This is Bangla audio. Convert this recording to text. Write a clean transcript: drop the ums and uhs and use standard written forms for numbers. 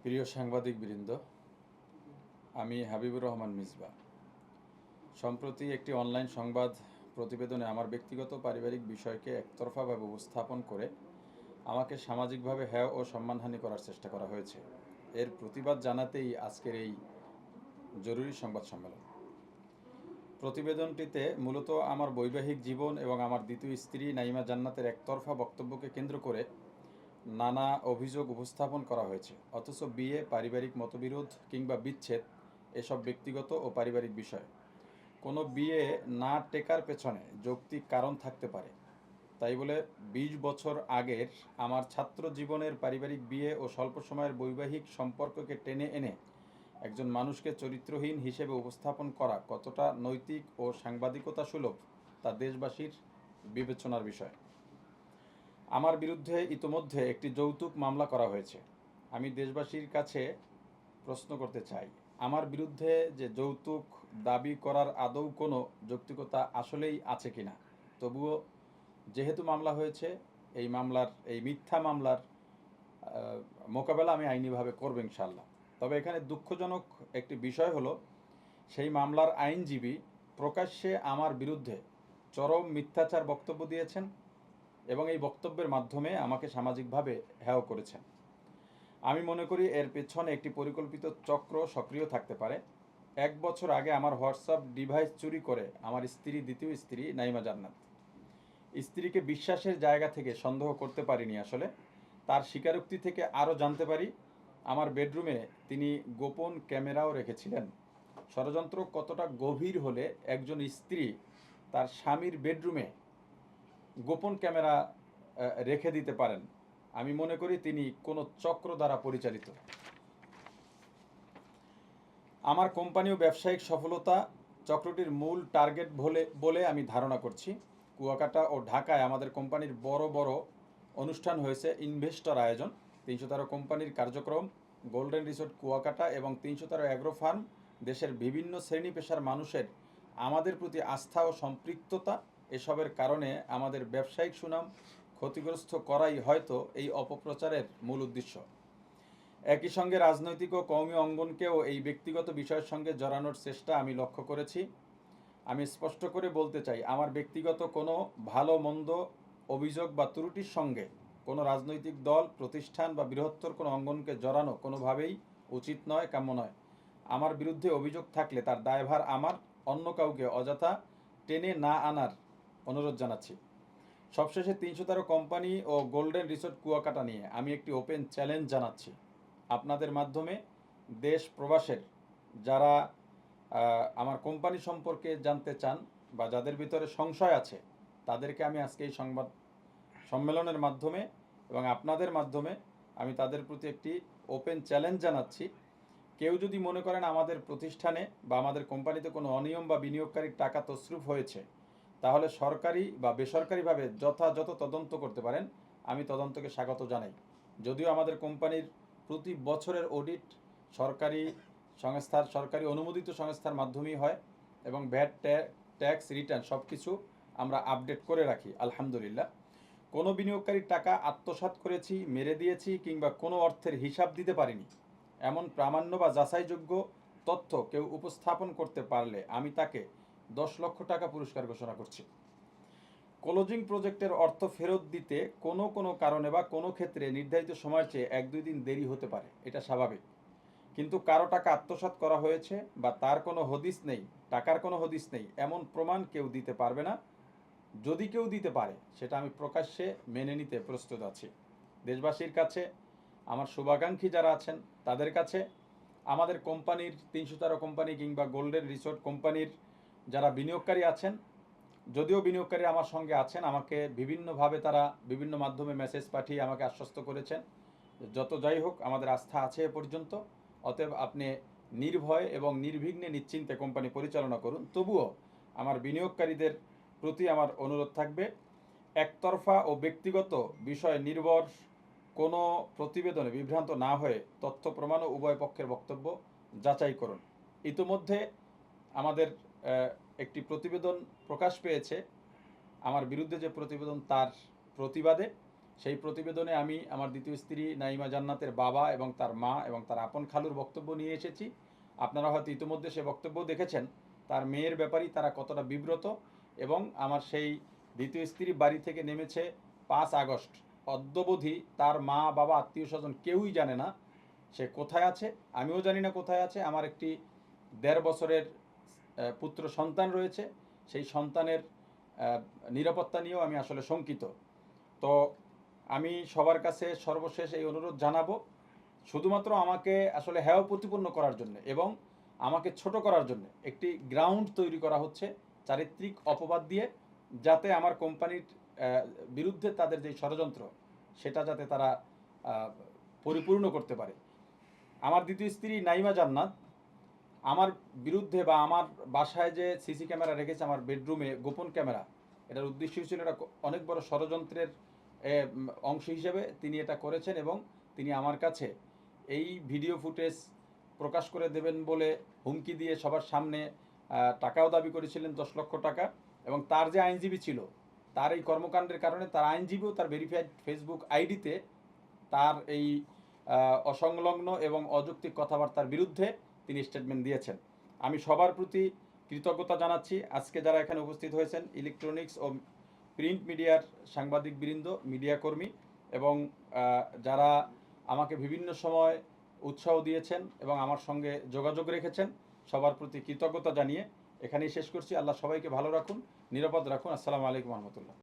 প্রিয় সাংবাদিকবৃন্দ, আমি হাবিবুর রহমান মিসবাহ। সম্প্রতি একটি অনলাইন সংবাদ প্রতিবেদনে আমার ব্যক্তিগত পারিবারিক বিষয়কে একতরফাভাবে উপস্থাপন করে আমাকে সামাজিকভাবে হেয় ও সম্মানহানি করার চেষ্টা করা হয়েছে। এর প্রতিবাদ জানাতেই আজকের এই জরুরি সংবাদ সম্মেলন। প্রতিবেদনটিতে মূলত আমার বৈবাহিক জীবন এবং আমার দ্বিতীয় স্ত্রী নাইমা জান্নাতের একতরফা বক্তব্যকে কেন্দ্র করে নানা অভিযোগ উপস্থাপন করা হয়েছে। অথচ বিয়ে, পারিবারিক মতবিরোধ কিংবা বিচ্ছেদ এসব ব্যক্তিগত ও পারিবারিক বিষয়। কোনো বিয়ে না টেকার পেছনে যৌক্তিক কারণ থাকতে পারে। তাই বলে ২০ বছর আগের আমার ছাত্র জীবনের পারিবারিক বিয়ে ও স্বল্প সময়ের বৈবাহিক সম্পর্ককে টেনে এনে একজন মানুষকে চরিত্রহীন হিসেবে উপস্থাপন করা কতটা নৈতিক ও সাংবাদিকতা সুলভ তা দেশবাসীর বিবেচনার বিষয়। আমার বিরুদ্ধে ইতোমধ্যে একটি যৌতুক মামলা করা হয়েছে। আমি দেশবাসীর কাছে প্রশ্ন করতে চাই, আমার বিরুদ্ধে যে যৌতুক দাবি করার আদৌ কোনো যৌক্তিকতা আসলেই আছে কিনা। তবুও যেহেতু মামলা হয়েছে, এই মিথ্যা মামলার মোকাবেলা আমি আইনিভাবে করব ইনশাল্লাহ। তবে এখানে দুঃখজনক একটি বিষয় হলো, সেই মামলার আইনজীবী প্রকাশ্যে আমার বিরুদ্ধে চরম মিথ্যাচার বক্তব্য দিয়েছেন এবং এই বক্তব্যের মাধ্যমে আমাকে সামাজিকভাবে হেয় করেছেন। আমি মনে করি এর পেছনে একটি পরিকল্পিত চক্র সক্রিয় থাকতে পারে। ১ বছর আগে আমার হোয়াটসঅ্যাপ ডিভাইস চুরি করে আমার দ্বিতীয় স্ত্রী নাইমা জান্নাত। স্ত্রীকে বিশ্বাসের জায়গা থেকে সন্দেহ করতে পারিনি আসলে। তার স্বীকারোক্তি থেকে আরও জানতে পারি, আমার বেডরুমে তিনি গোপন ক্যামেরাও রেখেছিলেন। ষড়যন্ত্র কতটা গভীর হলে একজন স্ত্রী তার স্বামীর বেডরুমে গোপন ক্যামেরা রেখে দিতে পারেন। আমি মনে করি তিনি কোনো চক্র দ্বারা পরিচালিত। আমার কোম্পানি ও ব্যবসায়িক সফলতা চক্রটির মূল টার্গেট বলে আমি ধারণা করছি। কুয়াকাটা ও ঢাকায় আমাদের কোম্পানির বড় বড় অনুষ্ঠান হয়েছে, ইনভেস্টর আয়োজন, ৩১৩ কোম্পানির কার্যক্রম, গোল্ডেন রিসোর্ট কুয়াকাটা এবং ৩১৩ অ্যাগ্রো ফার্ম। দেশের বিভিন্ন শ্রেণী পেশার মানুষের আমাদের প্রতি আস্থা ও সম্পৃক্ততা, এসবের কারণে আমাদের ব্যবসায়িক সুনাম ক্ষতিগ্রস্ত করাই হয়তো এই অপপ্রচারের মূল উদ্দেশ্য। একই সঙ্গে রাজনৈতিক ও কওমি অঙ্গনকেও এই ব্যক্তিগত বিষয়ের সঙ্গে জড়ানোর চেষ্টা আমি লক্ষ্য করেছি। আমি স্পষ্ট করে বলতে চাই, আমার ব্যক্তিগত কোনো ভালো মন্দ অভিযোগ বা ত্রুটির সঙ্গে কোনো রাজনৈতিক দল, প্রতিষ্ঠান বা বৃহত্তর কোনো অঙ্গনকে জড়ানো কোনোভাবেই উচিত নয়, কাম্য নয়। আমার বিরুদ্ধে অভিযোগ থাকলে তার দায়ভার আমার, অন্য কাউকে অযথা টেনে না আনার অনুরোধ জানাচ্ছি। সবশেষে ৩১৩ কোম্পানি ও গোল্ডেন রিসোর্ট কুয়াকাটা নিয়ে আমি একটি ওপেন চ্যালেঞ্জ জানাচ্ছি। আপনাদের মাধ্যমে দেশ প্রবাসের যারা আমার কোম্পানি সম্পর্কে জানতে চান বা যাদের ভিতরে সংশয় আছে, তাদেরকে আমি আজকে এই সংবাদ সম্মেলনের মাধ্যমে এবং আপনাদের মাধ্যমে আমি তাদের প্রতি একটি ওপেন চ্যালেঞ্জ জানাচ্ছি। কেউ যদি মনে করেন আমাদের প্রতিষ্ঠানে বা আমাদের কোম্পানিতে কোনো অনিয়ম বা বিনিয়োগকারীর টাকা তছরূপ হয়েছে, তাহলে সরকারি বা বেসরকারিভাবে যথাযথ তদন্ত করতে পারেন। আমি তদন্তকে স্বাগত জানাই। যদিও আমাদের কোম্পানির প্রতি বছরের অডিট সরকারি অনুমোদিত সংস্থার মাধ্যমেই হয় এবং ভ্যাট, ট্যাক্স রিটার্ন সব কিছু আমরা আপডেট করে রাখি আলহামদুলিল্লাহ। কোনো বিনিয়োগকারীর টাকা আত্মসাৎ করেছি, মেরে দিয়েছি কিংবা কোনো অর্থের হিসাব দিতে পারিনি এমন প্রামাণ্য বা যাচাইযোগ্য তথ্য কেউ উপস্থাপন করতে পারলে আমি তাকে ১০ লক্ষ টাকা পুরস্কার ঘোষণা করছি। ক্লোজিং প্রজেক্টের অর্থ ফেরত দিতে কোনো কোনো কারণে বা কোনো ক্ষেত্রে নির্ধারিত সময়ের চেয়ে ১-২ দিন দেরি হতে পারে, এটা স্বাভাবিক। কিন্তু কারো টাকা আত্মসাৎ করা হয়েছে বা তার কোনো হদিস নেই, টাকার কোনো হদিস নেই, এমন প্রমাণ কেউ দিতে পারবে না। যদি কেউ দিতে পারে, সেটা আমি প্রকাশ্যে মেনে নিতে প্রস্তুত আছি। দেশবাসীর কাছে, আমার শুভাকাঙ্ক্ষী যারা আছেন তাদের কাছে, আমাদের কোম্পানির ৩১৩ কোম্পানি কিংবা গোল্ডেন রিসোর্ট কোম্পানির যারা বিনিয়োগকারী আছেন, যদিও বিনিয়োগকারী আমার সঙ্গে আছেন, আমাকে বিভিন্নভাবে তারা বিভিন্ন মাধ্যমে মেসেজ পাঠিয়ে আমাকে আশ্বস্ত করেছেন, যত যাই হোক আমাদের আস্থা আছে এ পর্যন্ত। অতএব আপনি নির্ভয় এবং নির্বিঘ্নে নিশ্চিন্তে কোম্পানি পরিচালনা করুন। তবুও আমার বিনিয়োগকারীদের প্রতি আমার অনুরোধ থাকবে, একতরফা ও ব্যক্তিগত বিষয়ে নির্ভর কোনো প্রতিবেদনে বিভ্রান্ত না হয়ে তথ্য প্রমাণ ও উভয় পক্ষের বক্তব্য যাচাই করুন। ইতিমধ্যে আমাদের একটি প্রতিবেদন প্রকাশ পেয়েছে আমার বিরুদ্ধে, যে প্রতিবেদন তার প্রতিবাদে। সেই প্রতিবেদনে আমি আমার দ্বিতীয় স্ত্রী নাইমা জান্নাতের বাবা এবং তার মা এবং তার আপন খালুর বক্তব্য নিয়ে এসেছি। আপনারা হয়তো ইতিমধ্যে সে বক্তব্য দেখেছেন। তার মেয়ের ব্যাপারেই তারা কতটা বিব্রত, এবং আমার সেই দ্বিতীয় স্ত্রী বাড়ি থেকে নেমেছে 5 আগস্ট। অদ্যাবধি তার মা বাবা আত্মীয় স্বজন কেউই জানে না সে কোথায় আছে, আমিও জানি না কোথায় আছে। আমার একটি 1.5 বছরের পুত্র সন্তান রয়েছে, সেই সন্তানের নিরাপত্তা নিয়েও আমি আসলে শঙ্কিত। তো আমি সবার কাছে সর্বশেষ এই অনুরোধ জানাবো, শুধুমাত্র আমাকে আসলে হেয় প্রতিপন্ন করার জন্য এবং আমাকে ছোট করার জন্য একটি গ্রাউন্ড তৈরি করা হচ্ছে চারিত্রিক অপবাদ দিয়ে, যাতে আমার কোম্পানির বিরুদ্ধে তাদের যে ষড়যন্ত্র সেটা যাতে তারা পরিপূর্ণ করতে পারে। আমার দ্বিতীয় স্ত্রী নাইমা জান্নাত আমার বিরুদ্ধে বা আমার বাসায় যে সিসি ক্যামেরা রেখেছে, আমার বেডরুমে গোপন ক্যামেরা, এটার উদ্দেশ্য ছিল এটা অনেক বড় ষড়যন্ত্রের অংশ হিসেবে তিনি এটা করেছেন, এবং তিনি আমার কাছে এই ভিডিও ফুটেজ প্রকাশ করে দেবেন বলে হুমকি দিয়ে সবার সামনে টাকাও দাবি করেছিলেন, 10 লক্ষ টাকা। এবং তার যে আইনজীবী ছিল, তার এই কর্মকাণ্ডের কারণে তার আইনজীবীও তার ভেরিফাইড ফেসবুক আইডিতে তার এই অসংলগ্ন এবং অযৌক্তিক কথাবার্তার বিরুদ্ধে তিনি স্টেটমেন্ট দিয়েছেন। আমি সবার প্রতি কৃতজ্ঞতা জানাচ্ছি। আজকে যারা এখানে উপস্থিত হয়েছেন, ইলেকট্রনিক্স ও প্রিন্ট মিডিয়ার সাংবাদিকবৃন্দ, মিডিয়াকর্মী, এবং যারা আমাকে বিভিন্ন সময় উৎসাহ দিয়েছেন এবং আমার সঙ্গে যোগাযোগ রেখেছেন, সবার প্রতি কৃতজ্ঞতা জানিয়ে এখানেই শেষ করছি। আল্লাহ সবাইকে ভালো রাখুন, নিরাপদ রাখুন। আসসালামু আলাইকুম রহমতুল্লাহ।